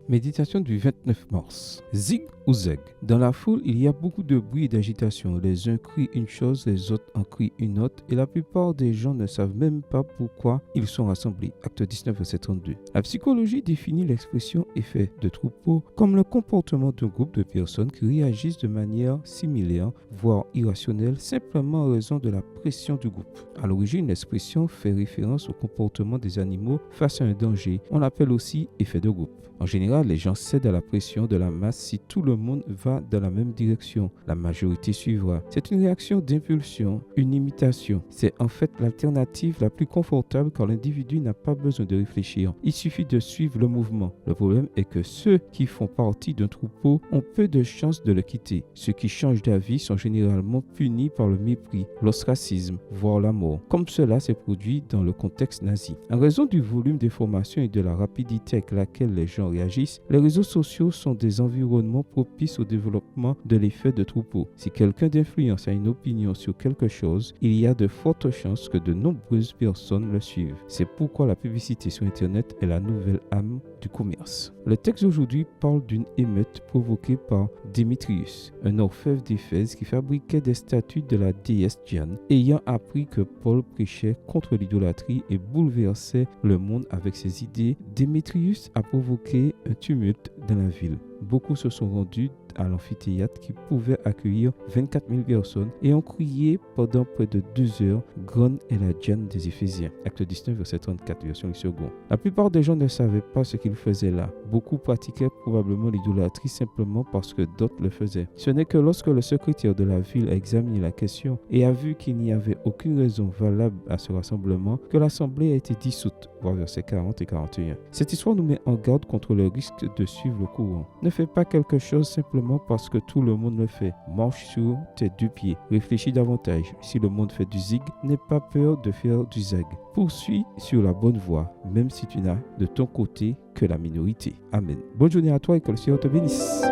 Méditation du 29 mars. Zig ou zeg. Dans la foule, il y a beaucoup de bruit et d'agitation. Les uns crient une chose, les autres en crient une autre, et la plupart des gens ne savent même pas pourquoi ils sont rassemblés. Acte 19, verset 32. La psychologie définit l'expression effet de troupeau comme le comportement d'un groupe de personnes qui réagissent de manière similaire, voire irrationnelle, simplement en raison de la pression du groupe. À l'origine, l'expression fait référence au comportement des animaux face à un danger. On l'appelle aussi effet de groupe. En général, les gens cèdent à la pression de la masse si tout le monde va dans la même direction. La majorité suivra. C'est une réaction d'impulsion, une imitation. C'est en fait l'alternative la plus confortable quand l'individu n'a pas besoin de réfléchir. Il suffit de suivre le mouvement. Le problème est que ceux qui font partie d'un troupeau ont peu de chances de le quitter. Ceux qui changent d'avis sont généralement punis par le mépris, l'ostracisme, voire la mort, comme cela s'est produit dans le contexte nazi. En raison du volume d'informations et de la rapidité avec laquelle les gens réagissent, les réseaux sociaux sont des environnements propices au développement de l'effet de troupeau. Si quelqu'un d'influence a une opinion sur quelque chose, il y a de fortes chances que de nombreuses personnes le suivent. C'est pourquoi la publicité sur Internet est la nouvelle âme du commerce. Le texte d'aujourd'hui parle d'une émeute provoquée par Démétrius, un orfèvre d'Éphèse qui fabriquait des statues de la déesse Diane, ayant appris que Paul prêchait contre l'idolâtrie et bouleversait le monde avec ses idées. Démétrius a provoqué un tumulte dans la ville. Beaucoup se sont rendus à l'amphithéâtre qui pouvait accueillir 24 000 personnes et ont crié pendant près de 2 heures « Grande est la Diane des Éphésiens ». Acte 19, verset 34, version Luxembourg. La plupart des gens ne savaient pas ce qu'ils faisaient là. Beaucoup pratiquaient probablement l'idolâtrie simplement parce que d'autres le faisaient. Ce n'est que lorsque le secrétaire de la ville a examiné la question et a vu qu'il n'y avait aucune raison valable à ce rassemblement que l'assemblée a été dissoute, voir versets 40 et 41. Cette histoire nous met en garde contre le risque de suivre le courant. Ne fais pas quelque chose simplement parce que tout le monde le fait. Marche sur tes 2 pieds. Réfléchis davantage. Si le monde fait du zig, n'aie pas peur de faire du zag. Poursuis sur la bonne voie, même si tu n'as de ton côté que la minorité. Amen. Bonne journée à toi et que le Seigneur te bénisse.